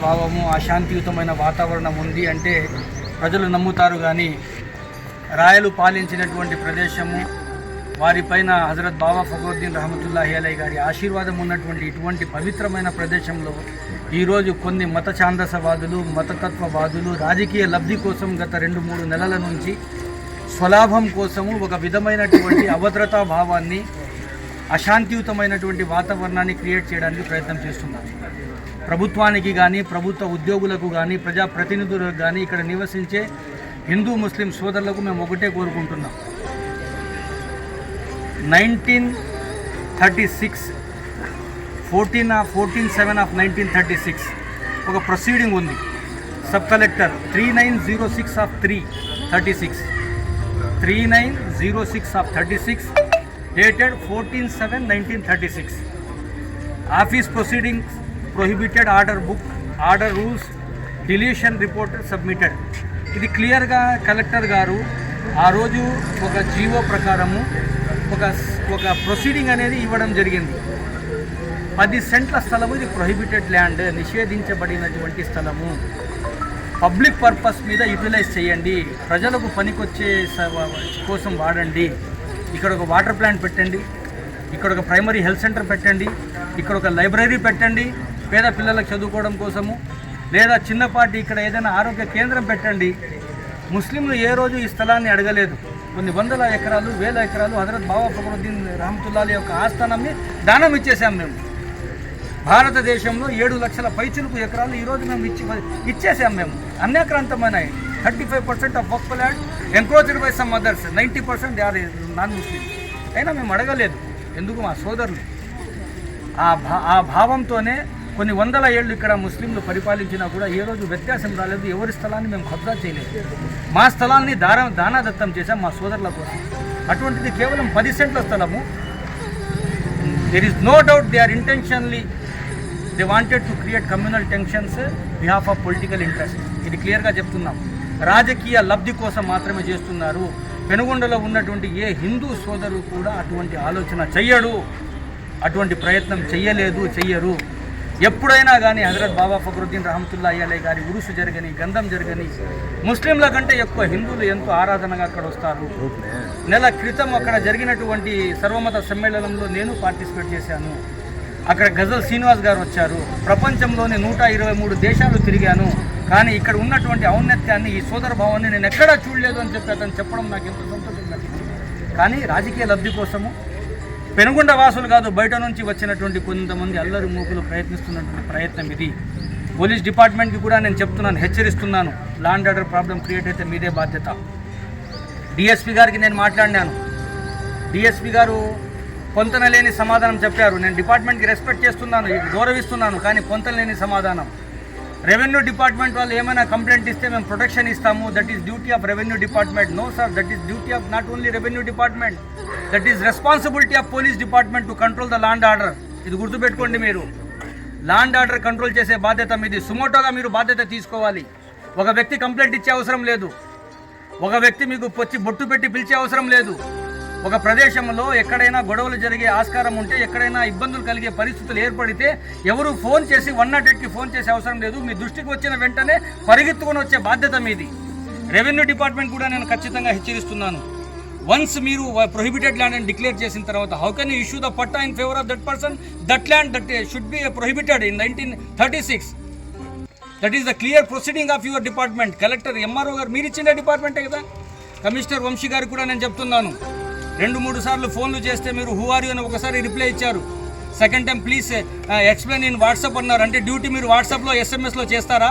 భావము అశాంతియుతమైన వాతావరణం ఉంది అంటే ప్రజలు నమ్ముతారు. కానీ రాయలు పాలించినటువంటి ప్రదేశము, వారిపైన హజరత్ బాబా ఫక్రుద్దీన్ రహమతుల్లాహి అలై గారి ఆశీర్వాదం ఉన్నటువంటి ఇటువంటి పవిత్రమైన ప్రదేశంలో ఈరోజు కొన్ని మత ఛాందసవాదులు, మతతత్వవాదులు రాజకీయ లబ్ధి కోసం గత 2-3 నెలల నుంచి స్వలాభం కోసము ఒక విధమైనటువంటి అభద్రతా భావాన్ని, అశాంతియుతమైనటువంటి వాతావరణాన్ని క్రియేట్ చేయడానికి ప్రయత్నం చేస్తున్నారు. ప్రభుత్వానికి కానీ, ప్రభుత్వ ఉద్యోగులకు కానీ, ప్రజాప్రతినిధులకు కానీ, ఇక్కడ నివసించే హిందూ ముస్లిం సోదరులకు మేము ఒకటే కోరుకుంటున్నాం. 1936 14/7/1936 ఒక ప్రొసీడింగ్ ఉంది. Sub collector 3906/36 3906/36 dated 14/7/1936. Office proceedings prohibited, order book, order rules, deletion report submitted. ఇది క్లియర్గా కలెక్టర్ గారు ఆ రోజు ఒక జీవో ప్రకారము ఒక ప్రొసీడింగ్ అనేది ఇవ్వడం జరిగింది. 10 సెంట్ల స్థలము, ఇది ప్రొహిబిటెడ్ ల్యాండ్, నిషేధించబడినటువంటి స్థలము, పబ్లిక్ పర్పస్ మీద యూటిలైజ్ చేయండి, ప్రజలకు పనికొచ్చే కోసం వాడండి. ఇక్కడ ఒక వాటర్ ప్లాంట్ పెట్టండి, ఇక్కడ ఒక ప్రైమరీ హెల్త్ సెంటర్ పెట్టండి, ఇక్కడ ఒక లైబ్రరీ పెట్టండి పేద పిల్లలకు చదువుకోవడం కోసము, లేదా చిన్నపాటి ఇక్కడ ఏదైనా ఆరోగ్య కేంద్రం పెట్టండి. ముస్లింలు ఏ రోజు ఈ స్థలాన్ని అడగలేదు. కొన్ని వందల ఎకరాలు, వేల ఎకరాలు హజరత్ బాబా ఫక్రుద్దీన్ రహమతుల్లాహి యొక్క ఆస్థానాన్ని దానం ఇచ్చేసాం. మేము భారతదేశంలో 7 లక్షల పైచిలుకు ఎకరాలు ఈరోజు మేము ఇచ్చేసాం. మేము అన్యాక్రాంతమైన 35% of Waqf land encroached by some others, 90% they are non Muslim. అయినా మేము అడగలేదు. ఎందుకు? మా సోదరులు ఆ భావంతోనే కొన్ని వందల ఏళ్ళు ఇక్కడ ముస్లింలు పరిపాలించినా కూడా ఏ రోజు వ్యత్యాసం రాలేదు. ఎవరి స్థలాన్ని మేము కబ్జా చేయలేదు. మా స్థలాన్ని దానాదత్తం చేశాం మా సోదరుల కోసం. అటువంటిది కేవలం 10 సెంట్ల స్థలము. There is no doubt they are intentionally they wanted to create communal tensions behalf of political interest. ఇది క్లియర్గా చెప్తున్నాం. రాజకీయ లబ్ధి కోసం మాత్రమే చేస్తున్నారు. పెనుగొండలో ఉన్నటువంటి ఏ హిందూ సోదరు కూడా అటువంటి ఆలోచన చెయ్యడు, అటువంటి ప్రయత్నం చెయ్యరు. ఎప్పుడైనా కానీ హజరత్ బాబా ఫక్రుద్దీన్ రహమతుల్లాహి అలై గారి ఉరుసు జరగని, గంధం జరగని, ముస్లింల కంటే ఎక్కువ హిందువులు ఎంతో ఆరాధనగా అక్కడ వస్తారు. నెల క్రితం అక్కడ జరిగినటువంటి సర్వమత సమ్మేళనంలో నేను పార్టిసిపేట్ చేశాను. అక్కడ గజల్ శ్రీనివాస్ గారు వచ్చారు. ప్రపంచంలోని 123 దేశాలు తిరిగాను. కానీ ఇక్కడ ఉన్నటువంటి ఔన్నత్యాన్ని, ఈ సోదర భావాన్ని నేను ఎక్కడా చూడలేదు అని చెప్పి అతను చెప్పడం నాకు ఎంతో సంతోషం కలిగింది. కానీ రాజకీయ లబ్ధి కోసము పెనుగొండ వాసులు కాదు, బయట నుంచి వచ్చినటువంటి కొంతమంది అల్లరి మూకులు ప్రయత్నిస్తున్నటువంటి ప్రయత్నం ఇది. పోలీస్ డిపార్ట్మెంట్కి కూడా నేను చెప్తున్నాను, హెచ్చరిస్తున్నాను. Law and order problem create అయితే మీదే బాధ్యత. డిఎస్పీ గారికి నేను మాట్లాడినాను. డిఎస్పీ గారు పొంతనలేని సమాధానం చెప్పారు. నేను డిపార్ట్మెంట్కి రెస్పెక్ట్ చేస్తున్నాను, గౌరవిస్తున్నాను, కానీ పొంతనలేని సమాధానం. రెవెన్యూ డిపార్ట్మెంట్ వాళ్ళు ఏమైనా కంప్లైంట్ ఇస్తే మేము ప్రొటెక్షన్ ఇస్తాము, that is duty of revenue department. No sir, that is duty of not only revenue department, that is responsibility of police department to control the law and order. ఇది గుర్తుపెట్టుకోండి. మీరు లా and order control చేసే బాధ్యత మీది. సుమోటోగా మీరు బాధ్యత తీసుకోవాలి. ఒక వ్యక్తి కంప్లైంట్ ఇచ్చే అవసరం లేదు. ఒక వ్యక్తి మీకు వచ్చి బొట్టు పెట్టి పిలిచే అవసరం లేదు. ఒక ప్రదేశంలో ఎక్కడైనా గొడవలు జరిగే ఆస్కారం ఉంటే, ఎక్కడైనా ఇబ్బందులు కలిగే పరిస్థితులు ఏర్పడితే ఎవరు ఫోన్ చేసి 108కి ఫోన్ చేసే అవసరం లేదు. మీ దృష్టికి వచ్చిన వెంటనే పరిగెత్తుకొని వచ్చే బాధ్యత మీది. రెవెన్యూ డిపార్ట్మెంట్ కూడా నేను ఖచ్చితంగా హెచ్చరిస్తున్నాను. వన్స్ మీరు ప్రొహిబిటెడ్ ల్యాండ్ అని డిక్లేర్ చేసిన తర్వాత, how can you issue the patta in favour of that person? That land that should be prohibited in 1936. That is the clear proceeding of your department. Collector, MRO గారు మీరు ఇచ్చిన డిపార్ట్మెంటే కదా. Commissioner Vamsi గారికి కూడా నేను చెప్తున్నాను. 2-3 సార్లు ఫోన్లు చేస్తే మీరు హూ ఆర్ యూ అని ఒకసారి రిప్లై ఇచ్చారు. Second time please explain in WhatsApp అన్నారు. అంటే డ్యూటీ మీరు వాట్సాప్లో, ఎస్ఎంఎస్లో చేస్తారా?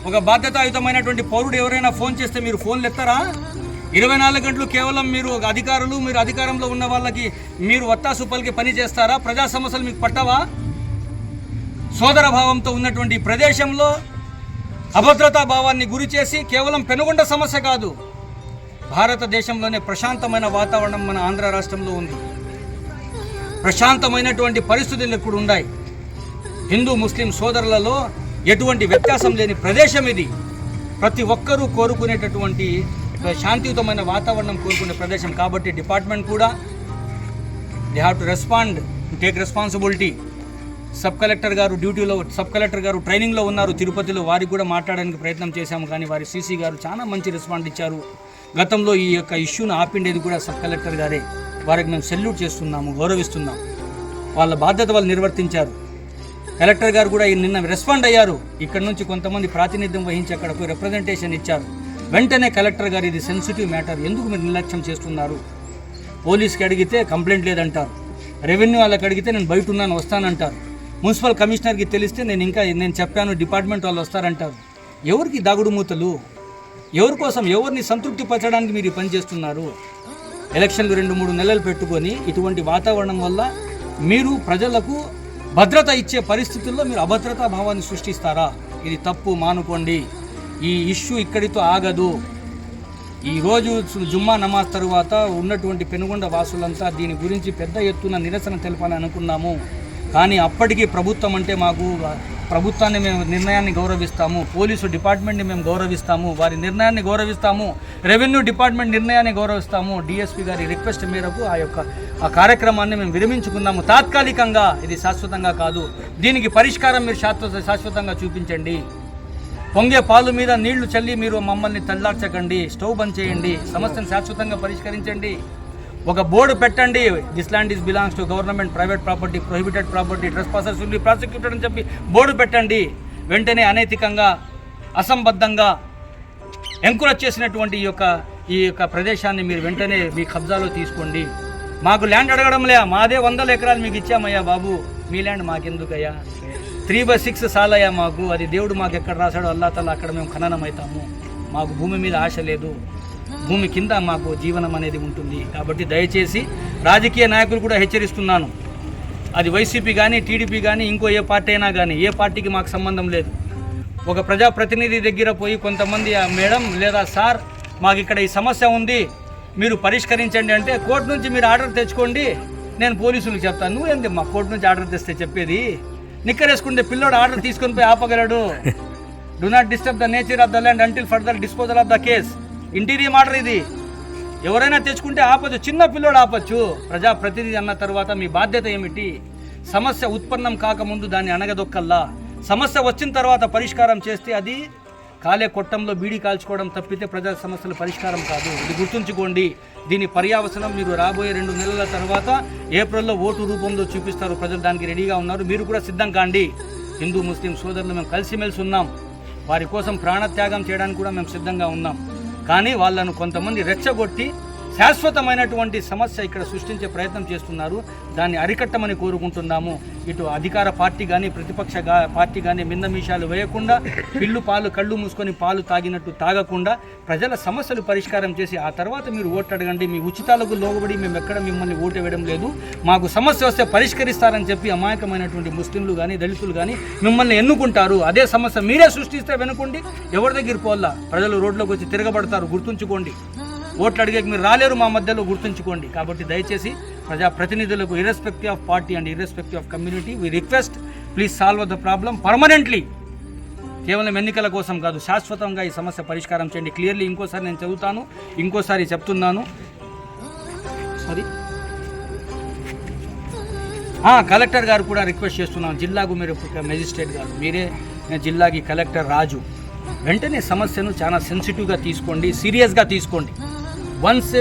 ఒక బాధ్యతాయుతమైనటువంటి పౌరుడు ఎవరైనా ఫోన్ చేస్తే మీరు ఫోన్లు ఎత్తారా? 24 గంటలు కేవలం మీరు అధికారంలో ఉన్న వాళ్ళకి మీరు వత్తాసు పలికి పని చేస్తారా? ప్రజా సమస్యలు మీకు పట్టవా? సోదర భావంతో ఉన్నటువంటి ప్రదేశంలో అభద్రతా భావాన్ని గురి చేసి కేవలం పెనుగొండ సమస్య కాదు, భారతదేశంలోనే ప్రశాంతమైన వాతావరణం మన ఆంధ్ర రాష్ట్రంలో ఉంది. ప్రశాంతమైనటువంటి పరిస్థితులు ఇప్పుడు ఉన్నాయి. హిందూ ముస్లిం సోదరులలో ఎటువంటి వ్యత్యాసం లేని ప్రదేశం ఇది. ప్రతి ఒక్కరూ కోరుకునేటటువంటి శాంతియుతమైన వాతావరణం కోరుకునే ప్రదేశం కాబట్టి డిపార్ట్మెంట్ కూడా they have to respond, take responsibility. Sub collector గారు ట్రైనింగ్లో ఉన్నారు తిరుపతిలో, వారికి కూడా మాట్లాడడానికి ప్రయత్నం చేశాము, కానీ వారి సీసీ గారు చాలా మంచి రెస్పాండ్ ఇచ్చారు. గతంలో ఈ యొక్క ఇష్యూను ఆపిండేది కూడా సబ్ కలెక్టర్ గారే. వారికి మేము సెల్యూట్ చేస్తున్నాము, గౌరవిస్తున్నాం. వాళ్ళ బాధ్యత వాళ్ళు నిర్వర్తించారు. కలెక్టర్ గారు కూడా నిన్న రెస్పాండ్ అయ్యారు. ఇక్కడ నుంచి కొంతమంది ప్రాతినిధ్యం వహించి అక్కడ పోయి రిప్రజెంటేషన్ ఇచ్చారు. వెంటనే కలెక్టర్ గారు ఇది సెన్సిటివ్ మ్యాటర్, ఎందుకు మీరు నిర్లక్ష్యం చేస్తున్నారు? పోలీస్కి అడిగితే కంప్లైంట్ లేదంటారు, రెవెన్యూ వాళ్ళకి అడిగితే నేను బయట ఉన్నాను వస్తానంటారు, మున్సిపల్ కమిషనర్కి తెలిస్తే నేను చెప్పాను డిపార్ట్మెంట్ వాళ్ళు వస్తారంటారు. ఎవరికి దాగుడు మూతలు? ఎవరి కోసం, ఎవరిని సంతృప్తి పరచడానికి మీరు ఈ పని చేస్తున్నారు? ఎలక్షన్లు 2-3 నెలలు పెట్టుకొని ఇటువంటి వాతావరణం వల్ల మీరు ప్రజలకు భద్రత ఇచ్చే పరిస్థితుల్లో మీరు అభద్రతా భావాన్ని సృష్టిస్తారా? ఇది తప్పు, మానుకోండి. ఈ ఇష్యూ ఇక్కడితో ఆగదు. ఈరోజు జుమ్మా నమాజ్ తరువాత ఉన్నటువంటి పెనుగొండ వాసులంతా దీని గురించి పెద్ద ఎత్తున నిరసన తెలపాలని అనుకున్నాము. కానీ అప్పటికీ ప్రభుత్వం అంటే మాకు, ప్రభుత్వాన్ని మేము నిర్ణయాన్ని గౌరవిస్తాము, పోలీసు డిపార్ట్మెంట్ని మేము గౌరవిస్తాము, వారి నిర్ణయాన్ని గౌరవిస్తాము, రెవెన్యూ డిపార్ట్మెంట్ నిర్ణయాన్ని గౌరవిస్తాము. డిఎస్పీ గారి రిక్వెస్ట్ మేరకు ఆ కార్యక్రమాన్ని మేము విరమించుకున్నాము తాత్కాలికంగా. ఇది శాశ్వతంగా కాదు. దీనికి పరిష్కారం మీరు శాశ్వతంగా చూపించండి. పొంగే పాలు మీద నీళ్లు చల్లి మీరు మమ్మల్ని తల్లార్చకండి. స్టవ్ బంద్ చేయండి. సమస్యను శాశ్వతంగా పరిష్కరించండి. ఒక బోర్డు పెట్టండి, this land is belongs to government, private property, prohibited property, trespassers will be prosecuted అని చెప్పి బోర్డు పెట్టండి. వెంటనే అనైతికంగా, అసంబద్ధంగా ఎంకరేజ్ చేసినటువంటి ఈ యొక్క ప్రదేశాన్ని మీరు వెంటనే మీ కబ్జాలో తీసుకోండి. మాకు ల్యాండ్ అడగడంలే, మాదే 100 ఎకరాలు మీకు ఇచ్చామయ్యా బాబు, మీ ల్యాండ్ మాకెందుకయ్యా? 3/6 సాలయ్యా మాకు. అది దేవుడు మాకు ఎక్కడ రాశాడో అల్లా తల్లా అక్కడ మేము ఖననం అవుతాము. మాకు భూమి మీద ఆశ లేదు, భూమి కింద మాకు జీవనం అనేది ఉంటుంది. కాబట్టి దయచేసి రాజకీయ నాయకులు కూడా హెచ్చరిస్తున్నాను, అది వైసీపీ కానీ, టీడీపీ కానీ, ఇంకో ఏ పార్టీ అయినా కానీ, ఏ పార్టీకి మాకు సంబంధం లేదు. ఒక ప్రజాప్రతినిధి దగ్గర పోయి కొంతమంది మేడం లేదా సార్ మాకు ఇక్కడ ఈ సమస్య ఉంది మీరు పరిష్కరించండి అంటే, కోర్టు నుంచి మీరు ఆర్డర్ తెచ్చుకోండి, నేను పోలీసులకు చెప్తాను. నువ్వేంది మా కోర్టు నుంచి ఆర్డర్ తెస్తే చెప్పేది? నిక్కరేసుకుంటే పిల్లోడు ఆర్డర్ తీసుకొని పోయి ఆపగలడు. Do not disturb the nature of the land until further disposal of the case. Interim order ఇది. ఎవరైనా తెచ్చుకుంటే ఆపచ్చు, చిన్న పిల్లోడు ఆపచ్చు. ప్రజాప్రతినిధి అన్న తర్వాత మీ బాధ్యత ఏమిటి? సమస్య ఉత్పన్నం కాకముందు దాన్ని అణగదొక్కల్లా, సమస్య వచ్చిన తర్వాత పరిష్కారం చేస్తే అది కాలే కొట్టంలో బీడీ కాల్చుకోవడం తప్పితే ప్రజా సమస్యల పరిష్కారం కాదు. ఇది గుర్తుంచుకోండి. దీని పర్యావసనం మీరు రాబోయే 2 నెలల తర్వాత ఏప్రిల్లో ఓటు రూపంలో చూపిస్తారు. ప్రజలు దానికి రెడీగా ఉన్నారు. మీరు కూడా సిద్ధం కాండి. హిందూ ముస్లిం సోదరులు మేము కలిసిమెలిసి ఉన్నాం. వారి కోసం ప్రాణత్యాగం చేయడానికి కూడా మేము సిద్ధంగా ఉన్నాం. కానీ వాళ్ళను కొంతమంది రెచ్చగొట్టి శాశ్వతమైనటువంటి సమస్య ఇక్కడ సృష్టించే ప్రయత్నం చేస్తున్నారు. దాన్ని అరికట్టమని కోరుకుంటున్నాము. ఇటు అధికార పార్టీ కానీ, ప్రతిపక్ష పార్టీ కానీ మిన్నమీషాలు వేయకుండా, కళ్ళు మూసుకొని పాలు తాగినట్టు తాగకుండా ప్రజల సమస్యలు పరిష్కారం చేసి ఆ తర్వాత మీరు ఓటు అడగండి. మీ ఉచితాలకు లోబడి మేము ఎక్కడ మిమ్మల్ని ఓటు వేయడం లేదు. మాకు సమస్య వస్తే పరిష్కరిస్తారని చెప్పి అమాయకమైనటువంటి ముస్లింలు కానీ, దళితులు కానీ మిమ్మల్ని ఎన్నుకుంటారు. అదే సమస్య మీరే సృష్టిస్తే వెనుకోండి, ఎవరి దగ్గర పోల్లా ప్రజలు రోడ్లోకి వచ్చి తిరగబడతారు. గుర్తుంచుకోండి. ఓట్లు అడిగేకి మీరు రాలేరు మా మధ్యలో, గుర్తుంచుకోండి. కాబట్టి దయచేసి ప్రజాప్రతినిధులకు irrespective of party and irrespective of community we request, please solve the problem permanently. కేవలం ఎన్నికల కోసం కాదు, శాశ్వతంగా ఈ సమస్య పరిష్కారం చేయండి. క్లియర్లీ ఇంకోసారి నేను చదువుతాను, ఇంకోసారి చెప్తున్నాను. కలెక్టర్ గారు కూడా రిక్వెస్ట్ చేస్తున్నాను, జిల్లాకు మీరు మెజిస్ట్రేట్ గారు, మీరే జిల్లాకి కలెక్టర్ రాజు, వెంటనే సమస్యను చాలా సెన్సిటివ్గా తీసుకోండి, సీరియస్గా తీసుకోండి. Ones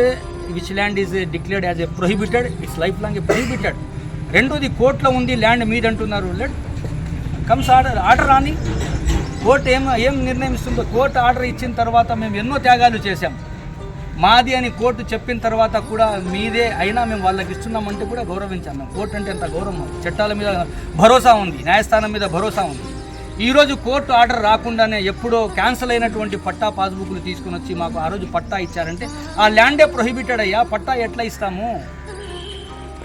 which land is declared as a prohibited, it's life long A prohibited. రెండోది కోర్టులో ఉంది ల్యాండ్ మీదంటున్నారు. లెట్ కమ్స్ ఆర్డర్ రాని, కోర్టు ఏం నిర్ణయం ఇస్తుందో. కోర్టు ఆర్డర్ ఇచ్చిన తర్వాత మేము ఎన్నో త్యాగాలు చేశాం. మాది అని కోర్టు చెప్పిన తర్వాత కూడా మీదే అయినా మేము వాళ్ళకి ఇస్తున్నామంటే కూడా గౌరవించాం. మేము కోర్టు అంటే ఎంత గౌరవం, చట్టాల మీద భరోసా ఉంది, న్యాయస్థానం మీద భరోసా ఉంది. ఈరోజు కోర్టు ఆర్డర్ రాకుండానే ఎప్పుడో క్యాన్సిల్ అయినటువంటి పట్టా పాస్బుక్లు తీసుకుని వచ్చి మాకు ఆ రోజు పట్టా ఇచ్చారంటే ఆ ల్యాండే ప్రొహిబిటెడ్ అయ్యా, పట్టా ఎట్లా ఇస్తాము?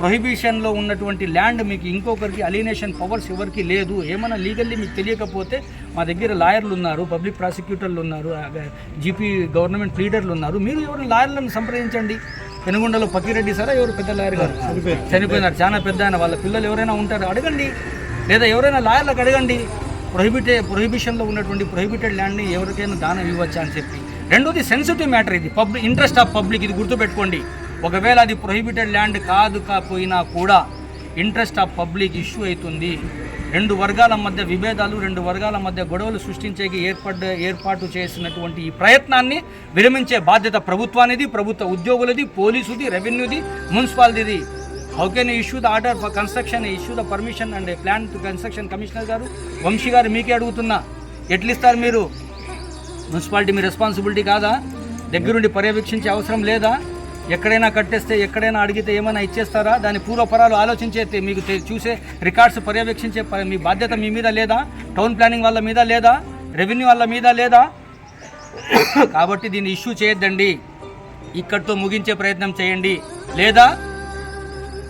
ప్రొహిబిషన్లో ఉన్నటువంటి ల్యాండ్ మీకు ఇంకొకరికి అలినేషన్ పవర్స్ ఎవరికి లేదు. ఏమైనా లీగల్లీ మీకు తెలియకపోతే మా దగ్గర లాయర్లు ఉన్నారు, పబ్లిక్ ప్రాసిక్యూటర్లు ఉన్నారు, జీపీ గవర్నమెంట్ లీడర్లు ఉన్నారు. మీరు ఎవరు లాయర్లను సంప్రదించండి. పెనుగొండలో పకిరెడ్డి సారా ఎవరు పెద్ద లాయర్ గారు చనిపోయినారు, చాలా పెద్ద ఆయన, వాళ్ళ పిల్లలు ఎవరైనా ఉంటారు అడగండి, లేదా ఎవరైనా లాయర్లకు అడగండి. ప్రొహిబిషన్లో ఉన్నటువంటి ప్రొహిబిటెడ్ ల్యాండ్ని ఎవరికైనా దానం ఇవ్వచ్చా అని చెప్పి. రెండోది సెన్సిటివ్ మ్యాటర్, ఇది ఇంట్రెస్ట్ ఆఫ్ పబ్లిక్, ఇది గుర్తుపెట్టుకోండి. ఒకవేళ అది ప్రొహిబిటెడ్ ల్యాండ్ కాదు కాకపోయినా కూడా ఇంట్రెస్ట్ ఆఫ్ పబ్లిక్ ఇష్యూ అవుతుంది. రెండు వర్గాల మధ్య విభేదాలు, రెండు వర్గాల మధ్య గొడవలు సృష్టించేకి ఏర్పాటు చేసినటువంటి ఈ ప్రయత్నాన్ని విరమించే బాధ్యత ప్రభుత్వానిది, ప్రభుత్వ ఉద్యోగులది, పోలీసుది, రెవెన్యూది, మున్సిపాలిటీది. How can issue the order for construction, issue the permission and plan to construction? Commissioner గారు, వంశీ గారు, మీకే అడుగుతున్నా, ఎట్లిస్తారు మీరు? మున్సిపాలిటీ మీ రెస్పాన్సిబిలిటీ కాదా? దగ్గరుండి పర్యవేక్షించే అవసరం లేదా? ఎక్కడైనా కట్టేస్తే, ఎక్కడైనా అడిగితే ఏమైనా ఇచ్చేస్తారా? దాని పూర్వపరాలు ఆలోచించే, మీకు చూసే రికార్డ్స్ పర్యవేక్షించే మీ బాధ్యత మీ మీద లేదా? టౌన్ ప్లానింగ్ వాళ్ళ మీద లేదా? రెవెన్యూ వాళ్ళ మీద లేదా? కాబట్టి దీన్ని ఇష్యూ చేయొద్దండి, ఇక్కడితో ముగించే ప్రయత్నం చేయండి. లేదా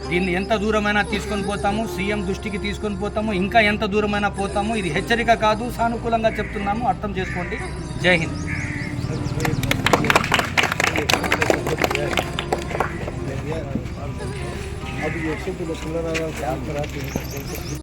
దీన్ని ఎంత దూరమైనా తీసుకొని పోతాము, సీఎం దృష్టికి తీసుకొని పోతాము, ఇంకా ఎంత దూరమైనా పోతాము. ఇది హెచ్చరిక కాదు, సానుకూలంగా చెప్తున్నాము, అర్థం చేసుకోండి. జై హింద్. अब ये